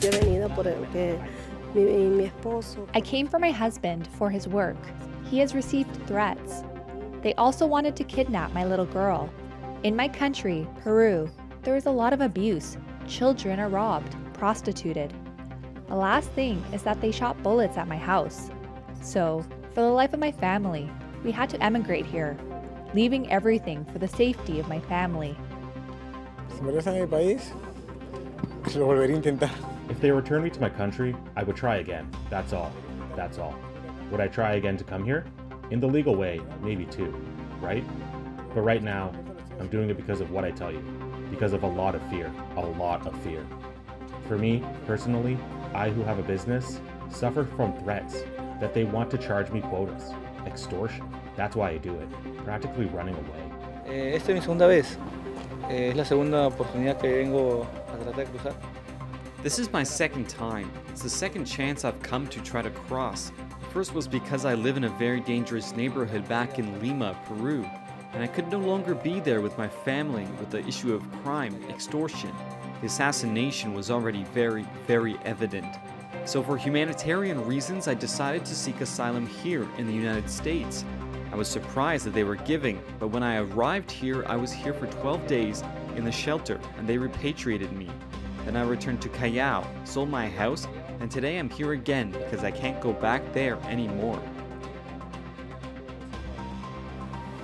Yo he venido porque mi esposo. I came for my husband for his work. He has received threats. They also wanted to kidnap my little girl. In my country, Peru, there is a lot of abuse. Children are robbed, prostituted. The last thing is that they shot bullets at my house. So, for the life of my family, we had to emigrate here, leaving everything for the safety of my family. Si me regresan a mi país, lo volvería a intentar. If they return me to my country, I would try again. That's all. That's all. Would I try again to come here? In the legal way, maybe too, right? But right now, I'm doing it because of what I tell you. Because of a lot of fear. A lot of fear. For me, personally, I who have a business, suffer from threats that they want to charge me quotas. Extortion. That's why I do it. Practically running away. Esta es mi segunda vez. Es la segunda oportunidad que vengo a tratar de cruzar. This is my second time. It's the second chance I've come to try to cross. First was because I live in a very dangerous neighborhood back in Lima, Peru, and I could no longer be there with my family with the issue of crime, extortion. The assassination was already very, very evident. So for humanitarian reasons, I decided to seek asylum here in the United States. I was surprised that they were giving, but when I arrived here, I was here for 12 days in the shelter, and they repatriated me. Then I returned to Callao, sold my house, and today I'm here again because I can't go back there anymore.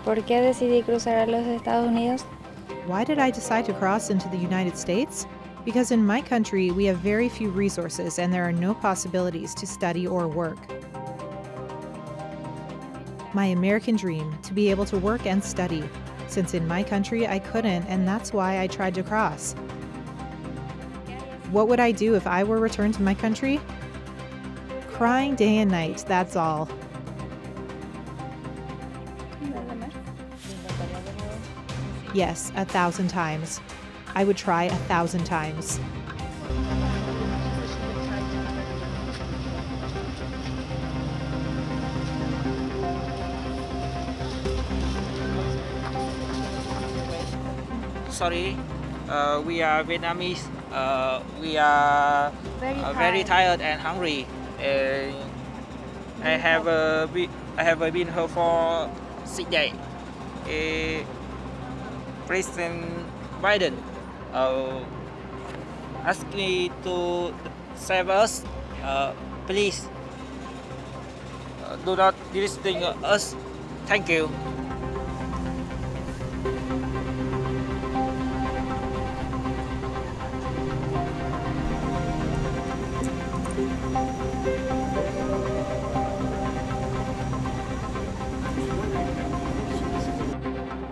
¿Por qué decidí cruzar a los Estados Unidos? Why did I decide to cross into the United States? Because in my country, we have very few resources and there are no possibilities to study or work. My American dream, to be able to work and study. Since in my country, I couldn't, and that's why I tried to cross. What would I do if I were returned to my country? Crying day and night, that's all. Yes, 1,000 times. I would try 1,000 times. Sorry, we are Vietnamese. We are very tired and hungry. I have been here for 6 days. President Biden asked me to save us. Please do not distinguish us. Thank you.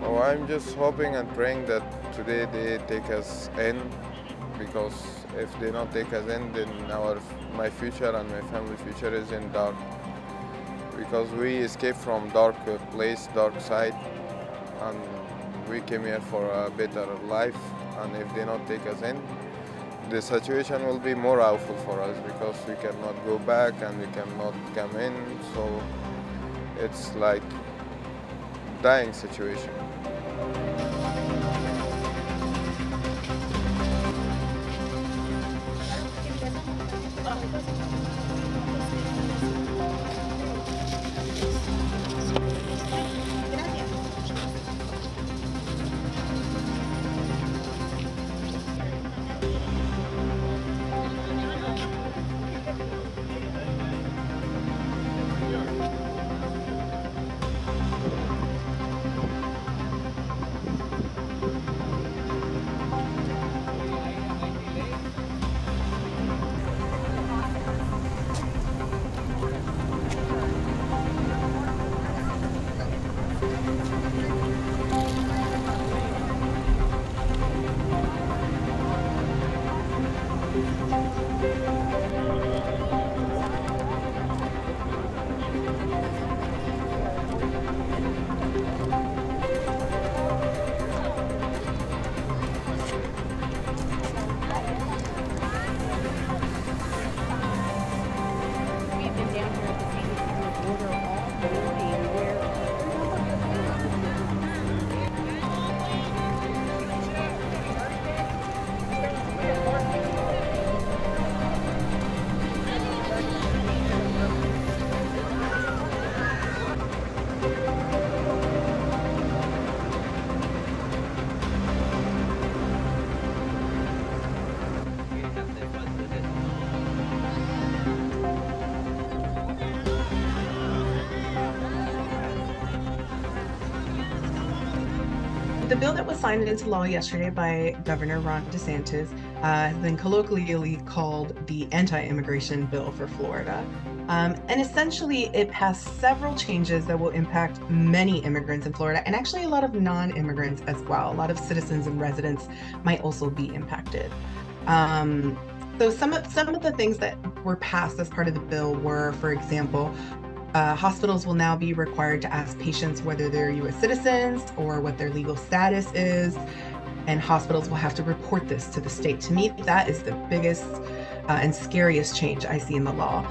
Oh, I'm just hoping and praying that today they take us in, because if they don't take us in, then my future and my family future is in dark. Because we escaped from dark place, dark side, and we came here for a better life. And if they don't take us in, the situation will be more awful for us, because we cannot go back and we cannot come in. So it's like dying situation. The bill that was signed into law yesterday by Governor Ron DeSantis has been colloquially called the anti-immigration bill for Florida. And essentially, it passed several changes that will impact many immigrants in Florida, and actually a lot of non-immigrants as well. A lot of citizens and residents might also be impacted. So some of the things that were passed as part of the bill were, for example, hospitals will now be required to ask patients whether they're U.S. citizens or what their legal status is, and hospitals will have to report this to the state. To me, that is the biggest and scariest change I see in the law.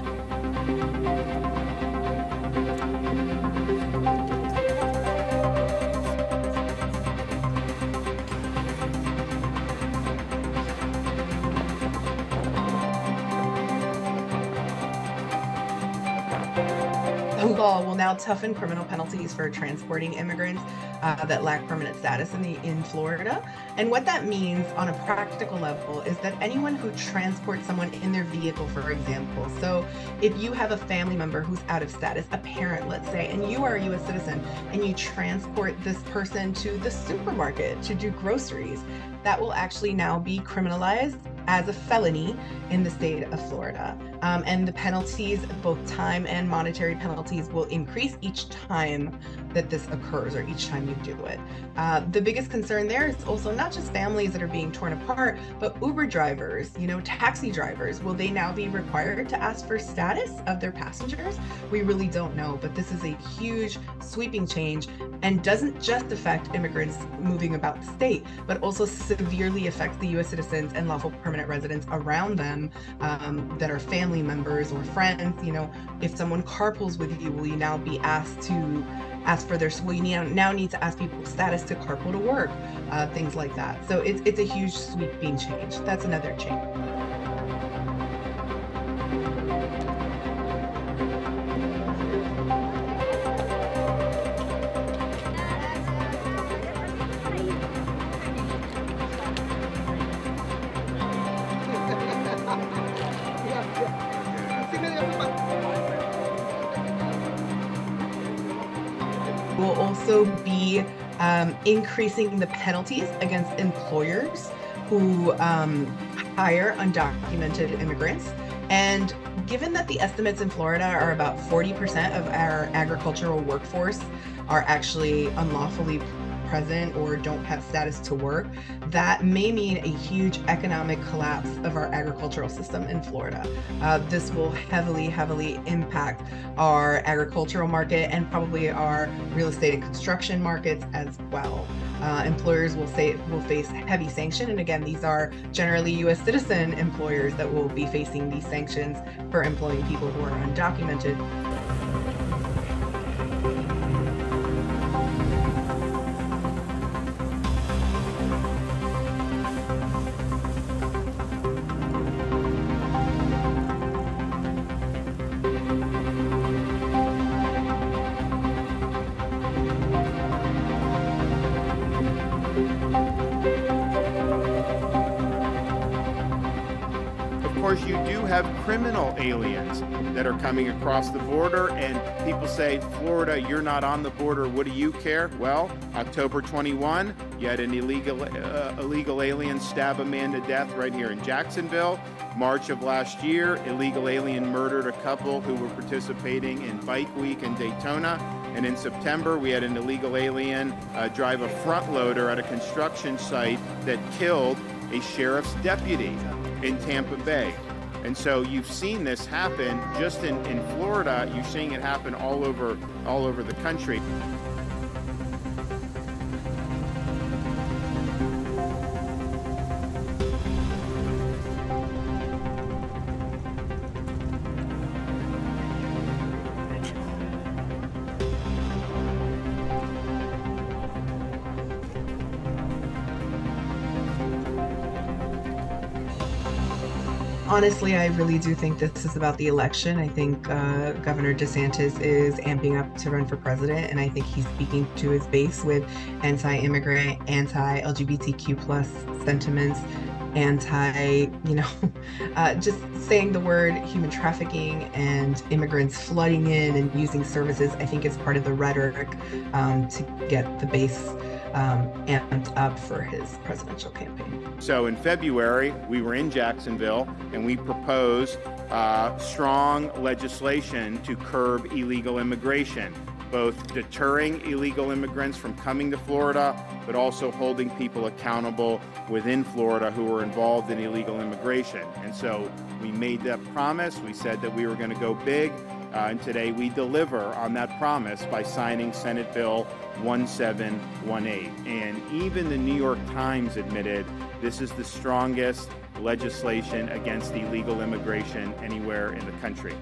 The law will now toughen criminal penalties for transporting immigrants that lack permanent status in Florida. And what that means on a practical level is that anyone who transports someone in their vehicle, for example, so if you have a family member who's out of status, a parent, let's say, and you are a U.S. citizen, and you transport this person to the supermarket to do groceries, that will actually now be criminalized as a felony in the state of Florida. And the penalties, both time and monetary penalties, will increase each time that this occurs, or each time you do it. The biggest concern there is also not just families that are being torn apart, but Uber drivers, taxi drivers. Will they now be required to ask for status of their passengers? We really don't know, but this is a huge sweeping change and doesn't just affect immigrants moving about the state, but also severely affects the U.S. citizens and lawful permanent residents around them that are family members or friends. If someone carpools with you, will you now be asked to for their, will you now need to ask people's status to carpool to work, things like that. So it's a huge sweeping change. That's another change. Will also be increasing the penalties against employers who hire undocumented immigrants. And given that the estimates in Florida are about 40% of our agricultural workforce are actually unlawfully present or don't have status to work, that may mean a huge economic collapse of our agricultural system in Florida. This will heavily impact our agricultural market and probably our real estate and construction markets as well. Employers will face heavy sanction, and again, these are generally U.S. citizen employers that will be facing these sanctions for employing people who are undocumented. Of course, you do have criminal aliens that are coming across the border, and people say, Florida, you're not on the border, what do you care? Well, October 21, you had an illegal alien stab a man to death right here in Jacksonville. March of last year, illegal alien murdered a couple who were participating in Bike Week in Daytona. And in September, we had an illegal alien drive a front loader at a construction site that killed a sheriff's deputy in Tampa Bay. And so you've seen this happen just in Florida. You're seeing it happen all over the country. Honestly, I really do think this is about the election. I think Governor DeSantis is amping up to run for president, and I think he's speaking to his base with anti-immigrant, anti-LGBTQ plus sentiments, just saying the word human trafficking and immigrants flooding in and using services. I think is part of the rhetoric to get the base amped up for his presidential campaign. So in February, we were in Jacksonville and we proposed strong legislation to curb illegal immigration, both deterring illegal immigrants from coming to Florida, but also holding people accountable within Florida who were involved in illegal immigration. And so we made that promise. We said that we were going to go big. And today we deliver on that promise by signing Senate Bill 1718. And even the New York Times admitted this is the strongest legislation against illegal immigration anywhere in the country.